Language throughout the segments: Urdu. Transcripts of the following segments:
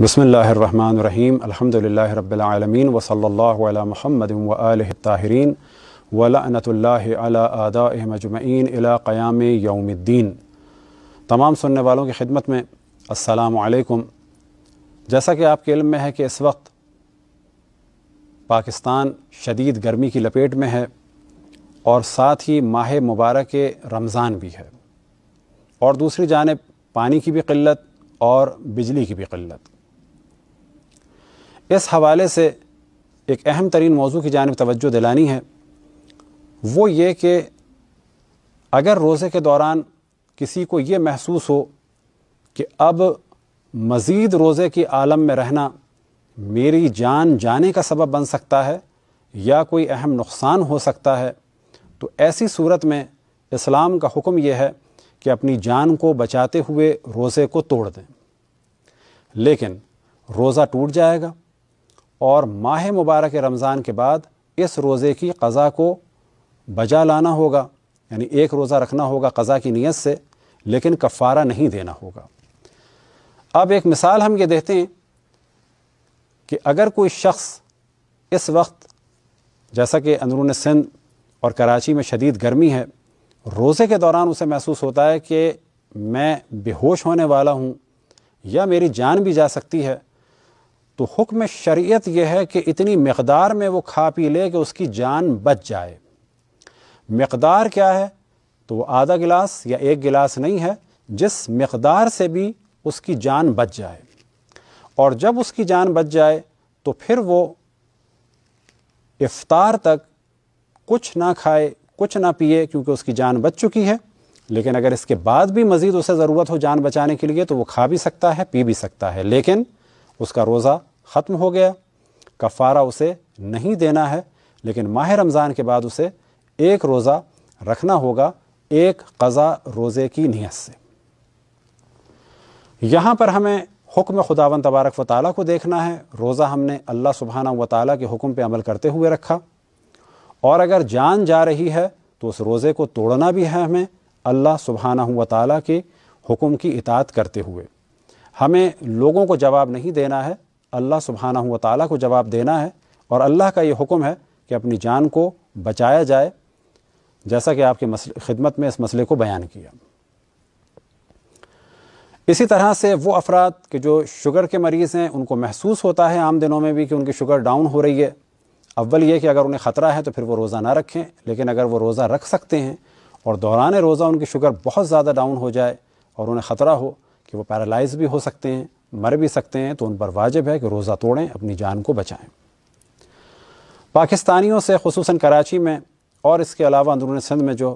بسم اللہ الرحمن الرحیم الحمدللہ رب العالمین وصلی اللہ علی محمد وآلہ الطاہرین ولعنۃ اللہ علی اعدائہم اجمعین الی قیام یوم الدین۔ تمام سننے والوں کی خدمت میں السلام علیکم۔ جیسا کہ آپ کے علم میں ہے کہ اس وقت پاکستان شدید گرمی کی لپیٹ میں ہے اور ساتھ ہی ماہ مبارک رمضان بھی ہے، اور دوسری جانب پانی کی بھی قلت اور بجلی کی بھی قلت۔ اس حوالے سے ایک اہم ترین موضوع کی جانب توجہ دلانی ہے، وہ یہ کہ اگر روزے کے دوران کسی کو یہ محسوس ہو کہ اب مزید روزے کی عالم میں رہنا میری جان جانے کا سبب بن سکتا ہے یا کوئی اہم نقصان ہو سکتا ہے، تو ایسی صورت میں اسلام کا حکم یہ ہے کہ اپنی جان کو بچاتے ہوئے روزے کو توڑ دیں۔ لیکن روزہ ٹوٹ جائے گا اور ماہ مبارک رمضان کے بعد اس روزے کی قضا کو بجا لانا ہوگا، یعنی ایک روزہ رکھنا ہوگا قضا کی نیت سے، لیکن کفارہ نہیں دینا ہوگا۔ اب ایک مثال ہم یہ دیتے ہیں کہ اگر کوئی شخص اس وقت، جیسا کہ اندرون سندھ اور کراچی میں شدید گرمی ہے، روزے کے دوران اسے محسوس ہوتا ہے کہ میں بے ہوش ہونے والا ہوں یا میری جان بھی جا سکتی ہے، تو حکم شریعت یہ ہے کہ اتنی مقدار میں وہ کھا پی لے کہ اس کی جان بچ جائے۔ مقدار کیا ہے؟ تو وہ آدھا گلاس یا ایک گلاس نہیں ہے، جس مقدار سے بھی اس کی جان بچ جائے، اور جب اس کی جان بچ جائے تو پھر وہ افطار تک کچھ نہ کھائے کچھ نہ پیے، کیونکہ اس کی جان بچ چکی ہے۔ لیکن اگر اس کے بعد بھی مزید اسے ضرورت ہو جان بچانے کے لیے تو وہ کھا بھی سکتا ہے، پی بھی سکتا ہے، لیکن اس کا روزہ ختم ہو گیا، کفارہ اسے نہیں دینا ہے، لیکن ماہ رمضان کے بعد اسے ایک روزہ رکھنا ہوگا، ایک قضا روزے کی نیت سے۔ یہاں پر ہمیں حکم خداوند تبارک و تعالیٰ کو دیکھنا ہے۔ روزہ ہم نے اللہ سبحانہ و تعالیٰ کے حکم پہ عمل کرتے ہوئے رکھا، اور اگر جان جا رہی ہے تو اس روزے کو توڑنا بھی ہے ہمیں اللہ سبحانہ و تعالیٰ کے حکم کی اطاعت کرتے ہوئے۔ ہمیں لوگوں کو جواب نہیں دینا ہے، اللہ سبحانہ و تعالیٰ کو جواب دینا ہے، اور اللہ کا یہ حکم ہے کہ اپنی جان کو بچایا جائے، جیسا کہ آپ کی خدمت میں اس مسئلے کو بیان کیا۔ اسی طرح سے وہ افراد کہ جو شوگر کے مریض ہیں، ان کو محسوس ہوتا ہے عام دنوں میں بھی کہ ان کی شوگر ڈاؤن ہو رہی ہے۔ اول یہ کہ اگر انہیں خطرہ ہے تو پھر وہ روزہ نہ رکھیں، لیکن اگر وہ روزہ رکھ سکتے ہیں اور دوران روزہ ان کی شوگر بہت زیادہ ڈاؤن ہو جائے اور انہیں خطرہ ہو کہ وہ پیرالائز بھی ہو سکتے ہیں، مر بھی سکتے ہیں، تو ان پر واجب ہے کہ روزہ توڑیں، اپنی جان کو بچائیں۔ پاکستانیوں سے خصوصاً کراچی میں اور اس کے علاوہ اندرون سندھ میں جو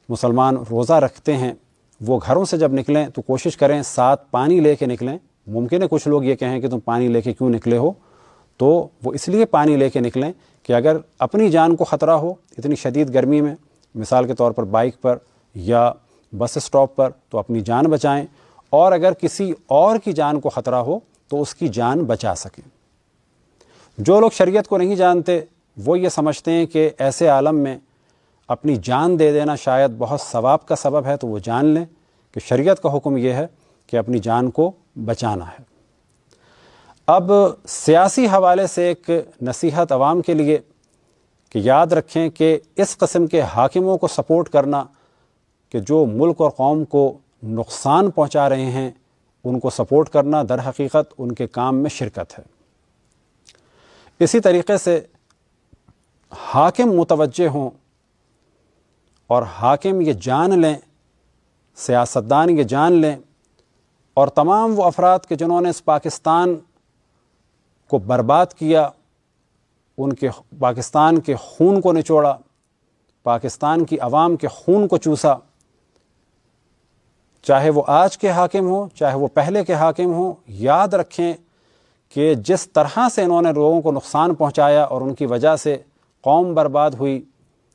مسلمان روزہ رکھتے ہیں، وہ گھروں سے جب نکلیں تو کوشش کریں ساتھ پانی لے کے نکلیں۔ ممکن ہے کچھ لوگ یہ کہیں کہ تم پانی لے کے کیوں نکلے ہو، تو وہ اس لیے پانی لے کے نکلیں کہ اگر اپنی جان کو خطرہ ہو اتنی شدید گرمی میں، مثال کے طور پر بائک پر یا بس اسٹاپ پر، تو اپنی جان بچائیں، اور اگر کسی اور کی جان کو خطرہ ہو تو اس کی جان بچا سکیں۔ جو لوگ شریعت کو نہیں جانتے وہ یہ سمجھتے ہیں کہ ایسے عالم میں اپنی جان دے دینا شاید بہت ثواب کا سبب ہے، تو وہ جان لیں کہ شریعت کا حکم یہ ہے کہ اپنی جان کو بچانا ہے۔ اب سیاسی حوالے سے ایک نصیحت عوام کے لیے کہ یاد رکھیں کہ اس قسم کے حاکموں کو سپورٹ کرنا کہ جو ملک اور قوم کو نقصان پہنچا رہے ہیں، ان کو سپورٹ کرنا در حقیقت ان کے کام میں شرکت ہے۔ اسی طریقے سے حاکم متوجہ ہوں اور حاکم یہ جان لیں، سیاستدان یہ جان لیں، اور تمام وہ افراد کہ جنہوں نے اس پاکستان کو برباد کیا، ان کے پاکستان کے خون کو نچوڑا، پاکستان کی عوام کے خون کو چوسا، چاہے وہ آج کے حاکم ہوں چاہے وہ پہلے کے حاکم ہوں، یاد رکھیں کہ جس طرح سے انہوں نے لوگوں کو نقصان پہنچایا اور ان کی وجہ سے قوم برباد ہوئی،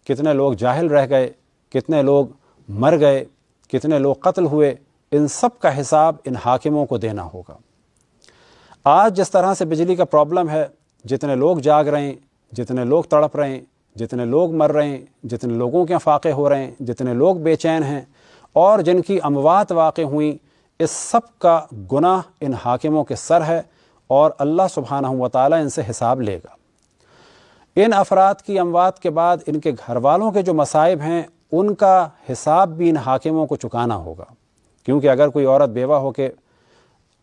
کتنے لوگ جاہل رہ گئے، کتنے لوگ مر گئے، کتنے لوگ قتل ہوئے، ان سب کا حساب ان حاکموں کو دینا ہوگا۔ آج جس طرح سے بجلی کا پرابلم ہے، جتنے لوگ جاگ رہے ہیں، جتنے لوگ تڑپ رہے ہیں، جتنے لوگ مر رہے ہیں، جتنے لوگوں کے فاقے ہو رہے ہیں، جتنے لوگ بے چین ہیں، اور جن کی اموات واقع ہوئیں، اس سب کا گناہ ان حاکموں کے سر ہے اور اللہ سبحانہ و تعالیٰ ان سے حساب لے گا۔ ان افراد کی اموات کے بعد ان کے گھر والوں کے جو مصائب ہیں ان کا حساب بھی ان حاکموں کو چکانا ہوگا، کیونکہ اگر کوئی عورت بیوہ ہو کے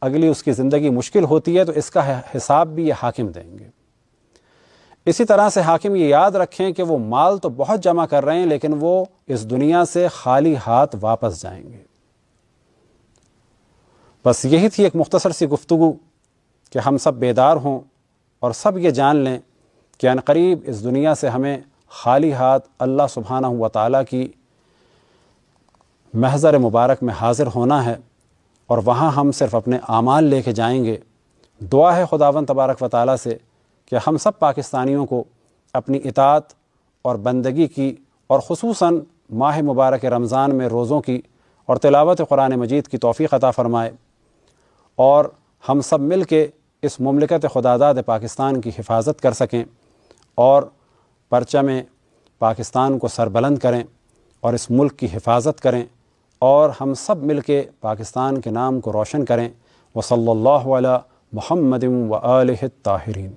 اگلی اس کی زندگی مشکل ہوتی ہے تو اس کا حساب بھی یہ حاکم دیں گے۔ اسی طرح سے حاکم یہ یاد رکھیں کہ وہ مال تو بہت جمع کر رہے ہیں لیکن وہ اس دنیا سے خالی ہاتھ واپس جائیں گے۔ بس یہی تھی ایک مختصر سی گفتگو کہ ہم سب بیدار ہوں اور سب یہ جان لیں کہ عنقریب اس دنیا سے ہمیں خالی ہاتھ اللہ سبحانہ و تعالیٰ کی محضر مبارک میں حاضر ہونا ہے، اور وہاں ہم صرف اپنے اعمال لے کے جائیں گے۔ دعا ہے خداوند تبارک و تعالیٰ سے کہ ہم سب پاکستانیوں کو اپنی اطاعت اور بندگی کی، اور خصوصاً ماہ مبارک رمضان میں روزوں کی اور تلاوت قرآن مجید کی توفیق عطا فرمائے، اور ہم سب مل کے اس مملکت خداداد پاکستان کی حفاظت کر سکیں اور پرچم پاکستان کو سربلند کریں اور اس ملک کی حفاظت کریں، اور ہم سب مل کے پاکستان کے نام کو روشن کریں۔ وصلی اللہ علی محمد و آلہ الطاہرین۔